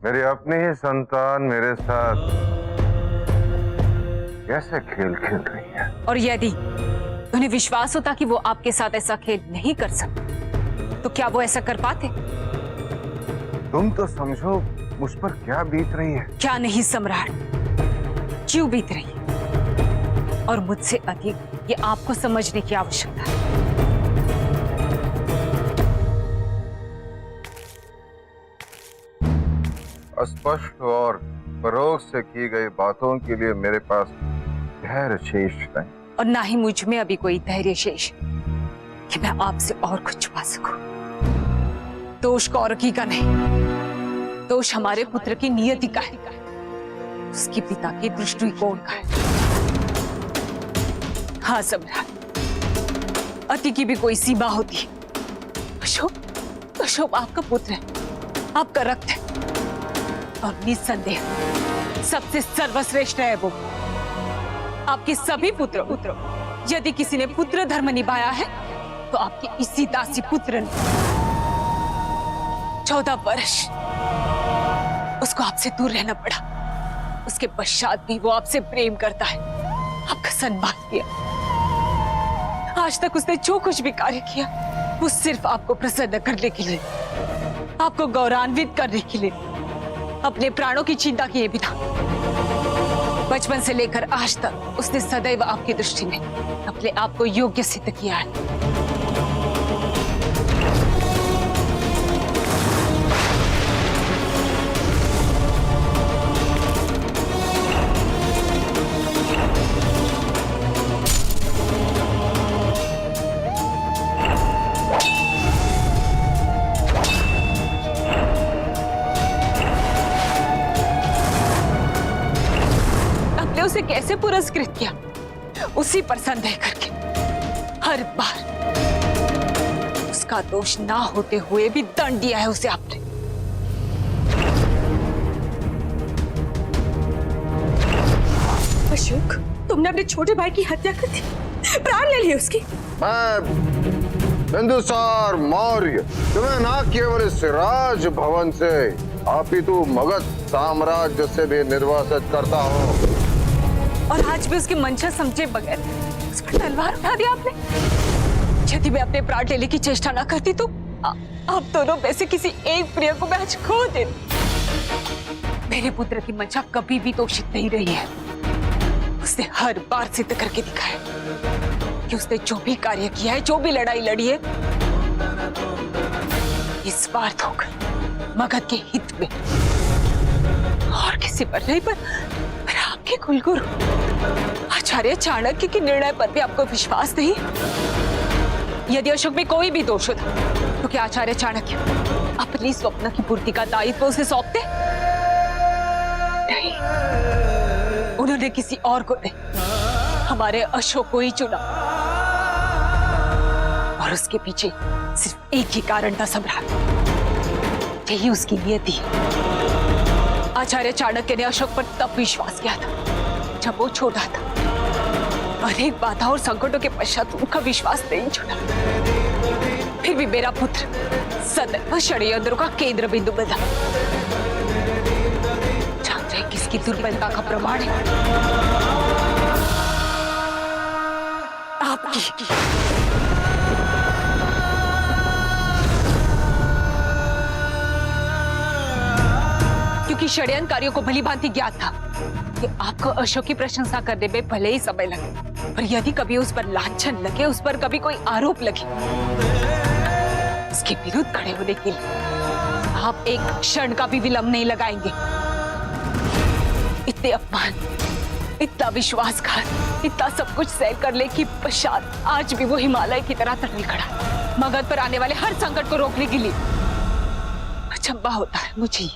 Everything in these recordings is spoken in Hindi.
मेरी अपनी ही संतान मेरे साथ कैसे खेल खेल रही है। और यदि उन्हें विश्वास होता कि वो आपके साथ ऐसा खेल नहीं कर सकते तो क्या वो ऐसा कर पाते? तुम तो समझो मुझ पर क्या बीत रही है। क्या नहीं सम्राट, क्यों बीत रही है और मुझसे अधिक ये आपको समझने की आवश्यकता है। अस्पष्ट और फरोग से की गई बातों के लिए मेरे पास धैर्य शेष नहीं, और ना ही मुझ में अभी कोई धैर्य शेष कि मैं आपसे और कुछ छुपा सकूं। दोष कौरकी का नहीं, दोष हमारे पुत्र की नियति का है, उसके पिता के दृष्टिकोण का है। हाँ सम्राट, अति की भी कोई सीमा होती है। अशोक आपका पुत्र है, आपका रक्त है, और निस्संदेह सबसे सर्वश्रेष्ठ है वो। आपके सभी पुत्र यदि किसी ने पुत्र धर्म निभाया है तो आपके इसी दासी पुत्र ने 14 वर्ष उसको आपसे दूर रहना पड़ा। उसके पश्चात भी वो आपसे प्रेम करता है, आपका सम्मान किया। आज तक उसने जो कुछ भी कार्य किया वो सिर्फ आपको प्रसन्न करने के लिए, आपको गौरवान्वित करने के लिए, अपने प्राणों की चिंता किए बिना। बचपन से लेकर आज तक उसने सदैव आपकी दृष्टि में अपने आप को योग्य सिद्ध किया है। उसे कैसे पुरस्कृत किया, उसी पर संदेह करके हर बार उसका दोष ना होते हुए भी दंड दिया है उसे आपने। अशोक, तुमने अपने छोटे भाई की हत्या कर दी, प्राण ले लिए उसके। मैं बिंदुसार मौर्य तुम्हें ना केवल इस राज भवन से अपितु मगध साम्राज्य से भी निर्वासित करता हूँ। और आज भी उसकी मंशा समझे बगैर उस पर तलवार उठा दिया आपने। यदि मैं अपने प्राण लेने की चेष्टा ना करती तो आप दोनों में से किसी एक प्रिय को मैं आज खो देती। मेरे पुत्र की मंशा कभी भी दोषित नहीं रही है। उसने हर बार सिद्ध करके दिखाया कि उसने जो भी कार्य किया है, जो भी लड़ाई लड़ी है, इस स्वार्थ होकर मगध के हित में, और किसी पर नहीं, पर आपके कुलगुरु आचार्य चाणक्य के निर्णय पर भी आपको विश्वास नहीं। यदि अशोक में कोई भी दोष होता तो क्या आचार्य चाणक्य अपनी स्वप्न की पूर्ति का दायित्व उसे सौंपते? नहीं, उन्होंने किसी और को नहीं, हमारे अशोक को ही चुना। और उसके पीछे सिर्फ एक ही कारण था सम्राट, यही उसकी नियति है। आचार्य चाणक्य ने अशोक पर तब विश्वास किया था जब वो छोटा था। अनेक बाधाओं और संकटों के पश्चात उनका विश्वास नहीं छूटा। फिर भी मेरा पुत्र सदैव षड्यंत्रों का केंद्र बिंदु बना। जानते हैं किसकी दुर्बलता का प्रमाण है? आपकी। क्योंकि षड्यंत्रकारियों को भली भांति ज्ञात था कि आपको अशोक की प्रशंसा करने में भले ही समय लगे, पर यदि कभी उस पर लांछन लगे, उस पर कभी कोई आरोप लगे, उसके विरुद्ध खड़े होने के लिए आप एक क्षण का भी विलंब नहीं लगाएंगे। इतने अपमान, इतना विश्वासघात, इतना सब कुछ सहन करने के पश्चात आज भी वो हिमालय की तरह तटने खड़ा, मगध पर आने वाले हर संकट को रोकने के लिए। अचंभा होता है मुझे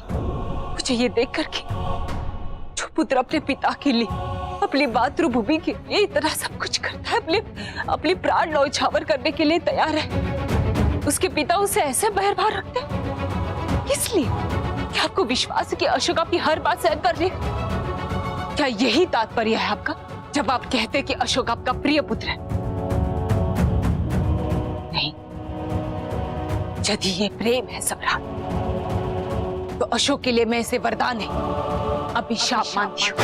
ये देख करके, जो पुत्र अपने पिता के लिए, अपनी मातृभूमि के लिए इतना सब कुछ करता है, अपने प्राण न्यौछावर करने के लिए तैयार है, उसके पिता उसे ऐसे बहरबार रखते हैं। इसलिए क्या आपको विश्वास है कि अशोक आपकी हर बात सहन कर रहे? क्या यही तात्पर्य है आपका जब आप कहते हैं कि अशोक आपका प्रिय पुत्र है? नहीं, यदि ये प्रेम है सम्राट, तो अशोक के लिए मैं इसे वरदान है, अभिशाप मानती हूँ।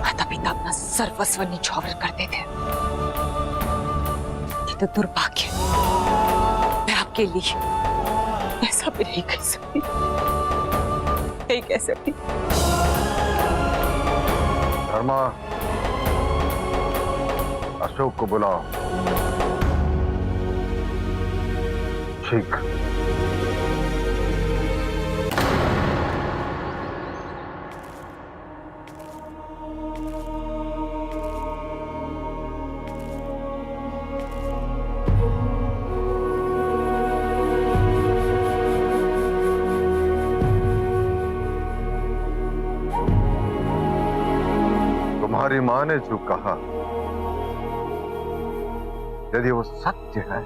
माता पिता अपना सर्वस्व निछावर करते थे, ये तो दुर्भाग्य। मैं आपके लिए ऐसा भी नहीं कह सकती, नहीं कह सकती। धर्मा, अशोक को बुलाओ। ठीक। तुम्हारी मां ने जो कहा, यदि वो सत्य है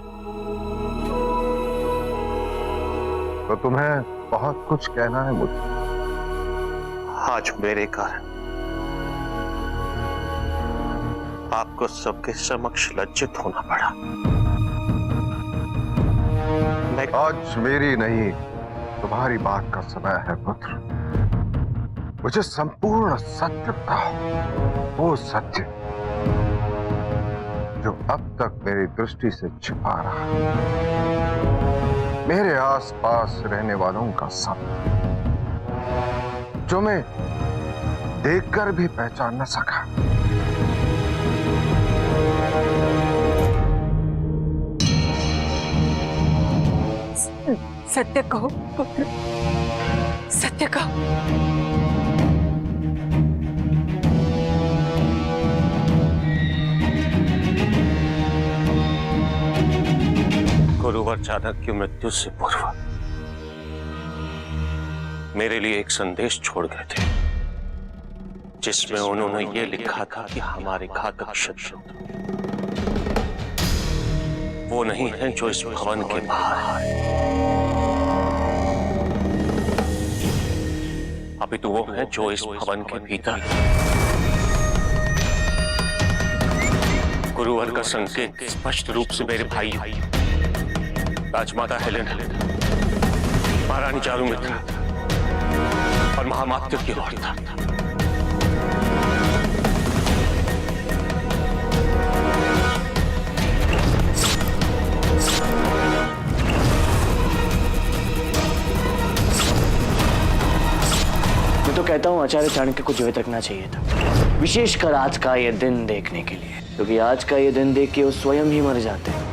तो तुम्हें बहुत कुछ कहना है मुझे। आज मेरे कारण आपको सबके समक्ष लज्जित होना पड़ा। आज मेरी नहीं, तुम्हारी बात का समय है पुत्र। मुझे संपूर्ण सत्य बताओ, वो सत्य जो अब तक मेरी दृष्टि से छिपा रहा, मेरे आसपास रहने वालों का सत्य जो मैं देखकर भी पहचान न सका। सत्य कहो पुत्र, सत्य कहो। गुरुवर चाणक्य की मृत्यु से पूर्व मेरे लिए एक संदेश छोड़ गए थे, जिसमें उन्होंने ये लिखा था कि हमारे घातक शत्रु वो नहीं है जो इस भवन के बाहर है, अपितु वो है जो इस भवन के भीतर। गुरुवर का संकेत स्पष्ट रूप से मेरे भाई राजमाता हेलेन, महारानी चारुमित्रा और महामात्र की ओर था। मैं तो कहता हूं आचार्य चाणक्य को जीवित रखना चाहिए था, विशेषकर आज का ये दिन देखने के लिए, क्योंकि आज का ये दिन देख के वो स्वयं ही मर जाते हैं।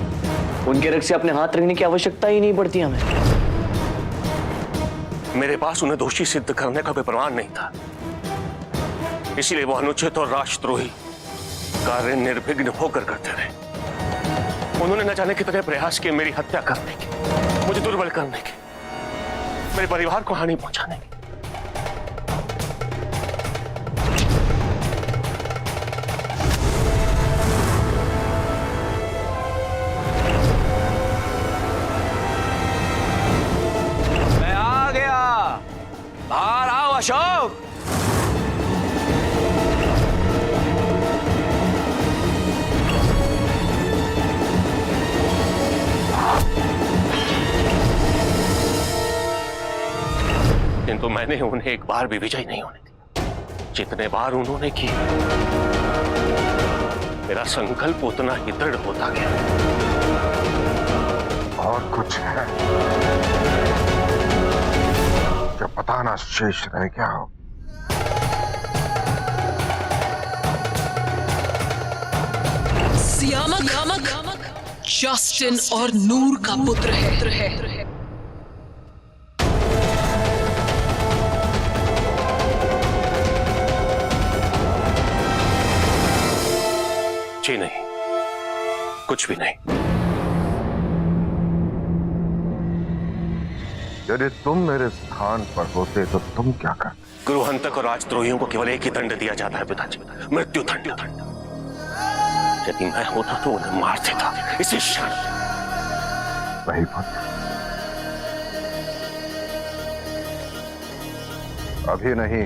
उनके रक्त से अपने हाथ रखने की आवश्यकता ही नहीं पड़ती हमें। मेरे पास उन्हें दोषी सिद्ध करने का भी प्रमाण नहीं था, इसीलिए वो अनुचित और राष्ट्रद्रोही कार्य निर्विघ्न होकर करते रहे। उन्होंने न जाने कितने प्रयास किए मेरी हत्या करने के, मुझे दुर्बल करने के, मेरे परिवार को हानि पहुंचाने की। बाहर आओ अशोक। किंतु मैंने उन्हें एक बार भी विजय नहीं होने दिया। जितने बार उन्होंने की, मेरा संकल्प उतना ही दृढ़ होता गया। और कुछ है जो बताना शेष रह गया हो? सियामक जस्टिन और नूर का पुत्र है। जी नहीं, कुछ भी नहीं। यदि तुम मेरे स्थान पर होते तो तुम क्या करते? गुरुहंतक और राजद्रोहियों को केवल एक ही दंड दिया जाता है पिताजी, मृत्यु दंड। यदि मैं होता तो उन्हें मार देता इसी क्षण। वही पुत्र, अभी नहीं।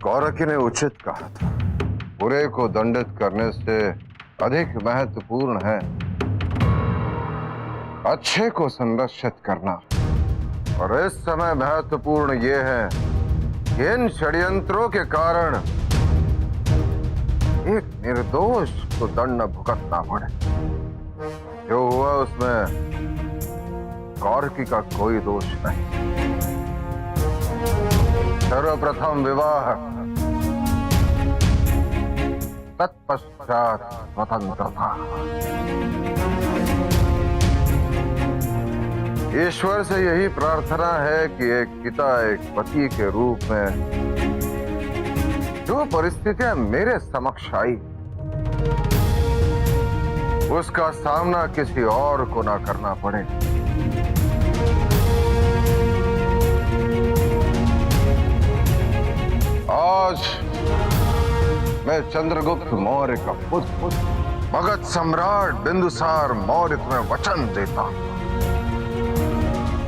कौरकी ने उचित कहा था, बुरे को दंडित करने से अधिक महत्वपूर्ण है अच्छे को संरक्षित करना। और इस समय महत्वपूर्ण ये है कि इन षड्यंत्रों के कारण एक निर्दोष को दंड भुगतना पड़े। जो हुआ उसमें कौरकी का कोई दोष नहीं। सर्वप्रथम विवाह, तत्पश्चात स्वतंत्रता। ईश्वर से यही प्रार्थना है कि एक पिता एक पति के रूप में जो परिस्थितियां मेरे समक्ष आई उसका सामना किसी और को ना करना पड़े। आज मैं चंद्रगुप्त मौर्य का पुत्र मगध सम्राट बिंदुसार मौर्य तुम्हें वचन देता हूं।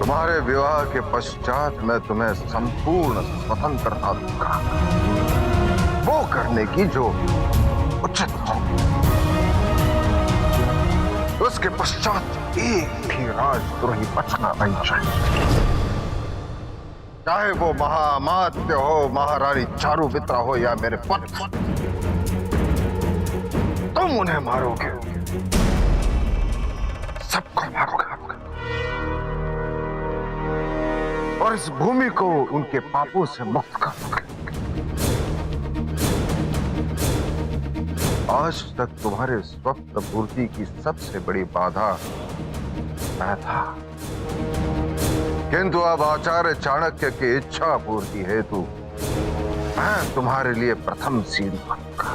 तुम्हारे विवाह के पश्चात मैं तुम्हें संपूर्ण स्वतंत्रता दूंगा, वो करने की जो उचित हो। उसके पश्चात एक भी राजद्रोही बचना नहीं चाहिए, चाहे वो महामात्य हो, महारानी चारुवित्रा हो या मेरे पुत्र। तुम उन्हें मारोगे, सबको मारोगे और इस भूमि को उनके पापों से मुक्त कर दोगे। आज तक तुम्हारे स्वप्न पूर्ति की सबसे बड़ी बाधा मैं था, किंतु अब आचार्य चाणक्य की इच्छा पूर्ति हेतु मैं तुम्हारे लिए प्रथम सीढ़ी बनूंगा।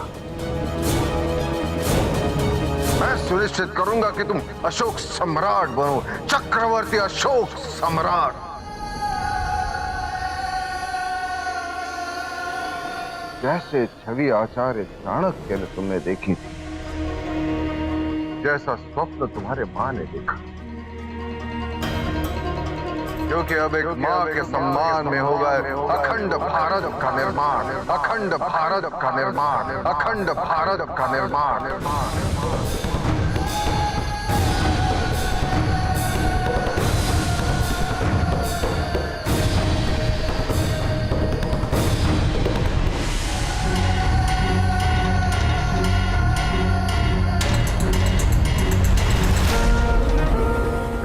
मैं सुनिश्चित करूंगा कि तुम अशोक सम्राट बनो, चक्रवर्ती अशोक सम्राट। जैसे छवि आचार्य चाणक्य ने तुमने देखी थी, जैसा स्वप्न तुम्हारे मां ने देखा, क्योंकि अब एक मां के सम्मान में होगा अखंड भारत का निर्माण, अखंड भारत का निर्माण, अखंड भारत का निर्माण।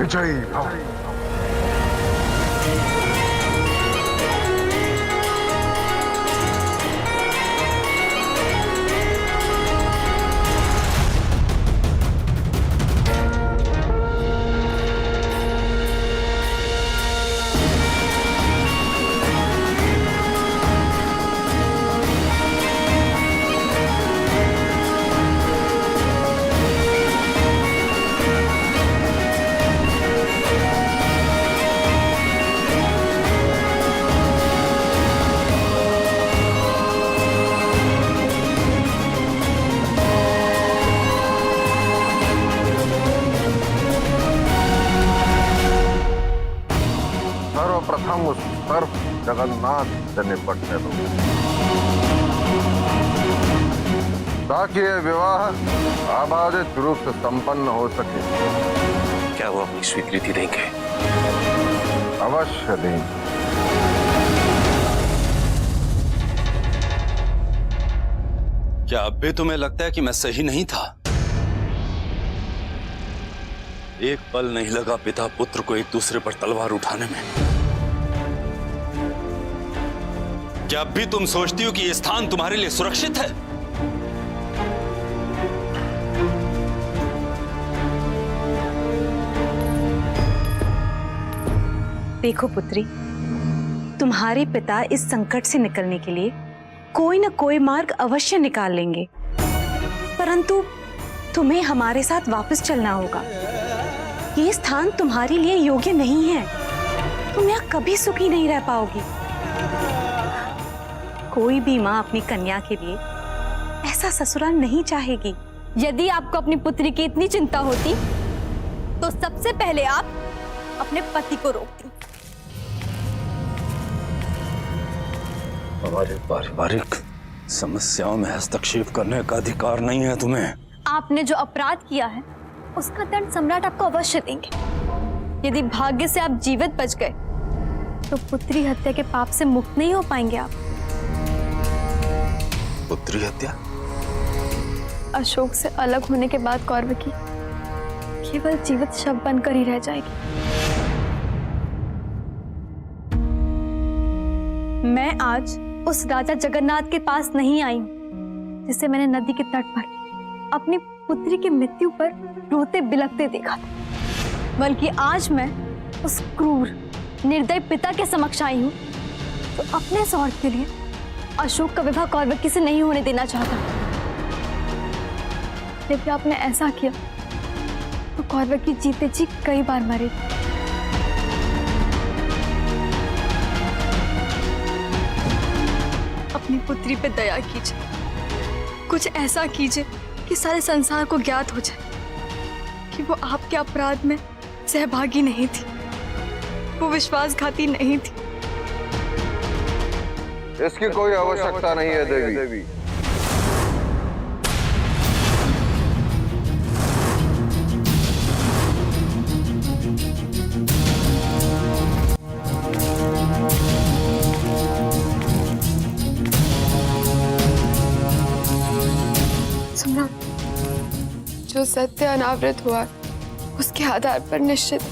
विजयी भव। सर्वप्रथम उस सर्प जगन्नाथ से निपटने दो, ताकि यह विवाह आबादित रूप से संपन्न हो सके। क्या वो अपनी स्वीकृति देंगे? अवश्य देंगे। क्या अब भी तुम्हें लगता है कि मैं सही नहीं था? एक पल नहीं लगा पिता पुत्र को एक दूसरे पर तलवार उठाने में। क्या अब भी तुम सोचती हो कि यह स्थान तुम्हारे लिए सुरक्षित है? देखो पुत्री, तुम्हारे पिता इस संकट से निकलने के लिए कोई न कोई मार्ग अवश्य निकाल लेंगे, परंतु तुम्हें हमारे साथ वापस चलना होगा। ये स्थान तुम्हारे लिए योग्य नहीं है, तुम यहाँ कभी सुखी नहीं रह पाओगी। कोई भी माँ अपनी कन्या के लिए ऐसा ससुराल नहीं चाहेगी। यदि आपको अपनी पुत्री की इतनी चिंता होती तो सबसे पहले आप अपने पति को रोकती। हमारे पारिवारिक समस्याओं में हस्तक्षेप करने का अधिकार नहीं है तुम्हें। आपने जो अपराध किया है उसका दंड सम्राट आपको अवश्य देंगे। यदि भाग्य से आप जीवित बच गए तो पुत्री हत्या के पाप से मुक्त नहीं हो पाएंगे आप। पुत्री हत्या? अशोक से अलग होने के बाद कौरवकी केवल जीवित शव बनकर ही रह जाएगी। मैं आज उस राजा जगन्नाथ के पास नहीं आई हूं जिसे मैंने नदी के तट पर अपनी पुत्री की मृत्यु पर रोते बिलखते देखा था, बल्कि आज मैं उस क्रूर निर्दयी पिता के समक्ष आई हूं तो अपने स्वार्थ के लिए अशोक का विवाह कौरवकी से नहीं होने देना चाहता। यदि आपने ऐसा किया तो कौरवकी जीते जी कई बार मरेगी। अपनी पुत्री पे दया कीजिए, कुछ ऐसा कीजिए कि सारे संसार को ज्ञात हो जाए कि वो आपके अपराध में सहभागी नहीं थी, वो विश्वासघाती नहीं थी। इसकी कोई आवश्यकता नहीं है देवी। सम्राट, जो सत्य अनावृत हुआ उसके आधार पर निश्चित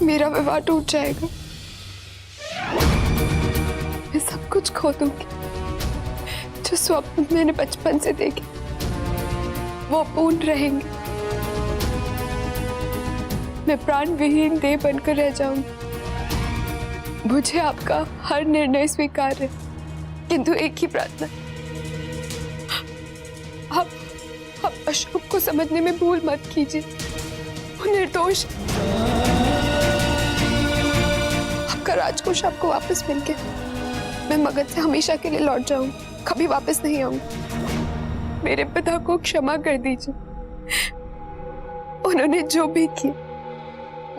मेरा विवाह टूट जाएगा। मैं सब कुछ खो दूंगी। जो स्वप्न मैंने बचपन से देखे वो पूर्ण रहेंगे। मैं प्राण विहीन देह बनकर रह जाऊंगी। मुझे आपका हर निर्णय स्वीकार है, किंतु एक ही प्रार्थना, आप अशोक को समझने में भूल मत कीजिए। वो निर्दोष। आपका राजकोष आपको वापस मिल गया। मैं मगध से हमेशा के लिए लौट जाऊं, कभी वापस नहीं आऊंगी। मेरे पिता को क्षमा कर दीजिए। उन्होंने जो भी किया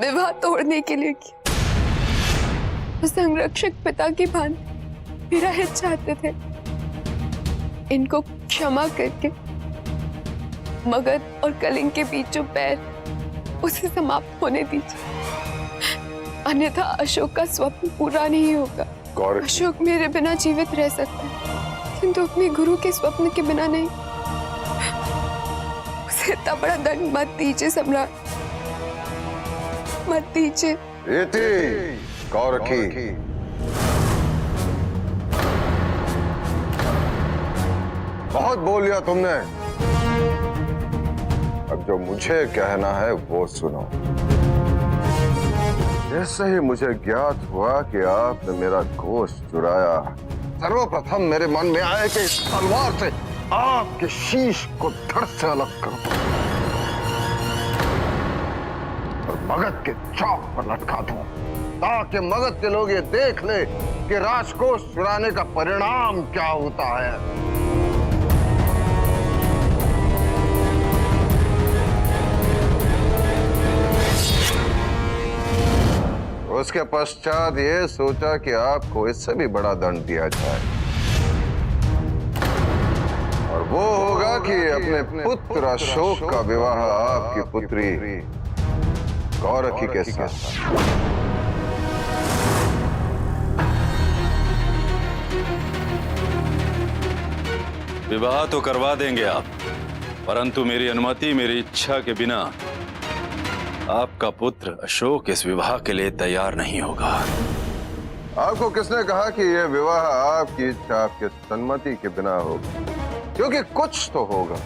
विवाह तोड़ने के लिए किया। वो संरक्षक पिता की भांति मेरा हित चाहते थे। इनको क्षमा करके मगध और कलिंग के बीच जो बैर उसे समाप्त होने दीजिए, अन्यथा अशोक का स्वप्न पूरा नहीं होगा। अशोक मेरे बिना जीवित रह सकता है, किंतु अपने गुरु के स्वप्न के बिना नहीं। उसे इतना बड़ा दंड मत दीजिए सम्राट, मत दीजिए। कौरकी, बहुत बोल लिया तुमने। अब जो मुझे कहना है वो सुनो। जैसे ही मुझे ज्ञात हुआ कि आपने मेरा गोश्त चुराया, सर्वप्रथम मेरे मन में आया कि इस तलवार से आपके शीश को धड़ से अलग करो और मगध के चौक पर लटका दूं, ताकि मगध के लोग ये देख ले कि राजकोष चुराने का परिणाम क्या होता है। उसके पश्चात ये सोचा कि आपको इससे भी बड़ा दंड दिया जाए, और वो होगा कि अपने पुत्र अशोक का विवाह आपकी पुत्री कौरकी के साथ। विवाह तो करवा देंगे आप, परंतु मेरी अनुमति, मेरी इच्छा के बिना आपका पुत्र अशोक इस विवाह के लिए तैयार नहीं होगा। आपको किसने कहा कि यह विवाह आपकी इच्छा, आपके सम्मति के बिना होगा? क्योंकि कुछ तो होगा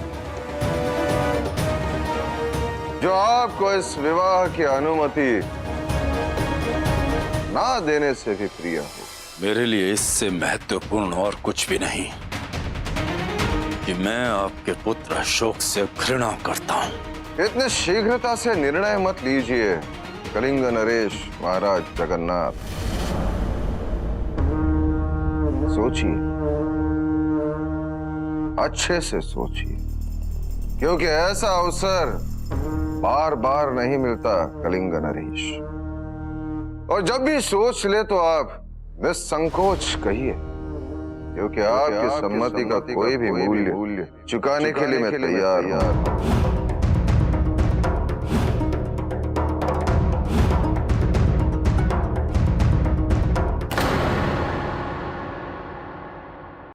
जो आपको इस विवाह की अनुमति ना देने से भी प्रिय हो। मेरे लिए इससे महत्वपूर्ण और कुछ भी नहीं कि मैं आपके पुत्र अशोक से घृणा करता हूं। इतने शीघ्रता से निर्णय मत लीजिए कलिंग नरेश महाराज जगन्नाथ। सोचिए, अच्छे से सोचिए, क्योंकि ऐसा अवसर बार बार नहीं मिलता कलिंग नरेश। और जब भी सोच ले तो आप निसंकोच कहिए, क्योंकि आपकी सम्मति का कोई भी मूल्य चुकाने के लिए मैं तैयार हूं।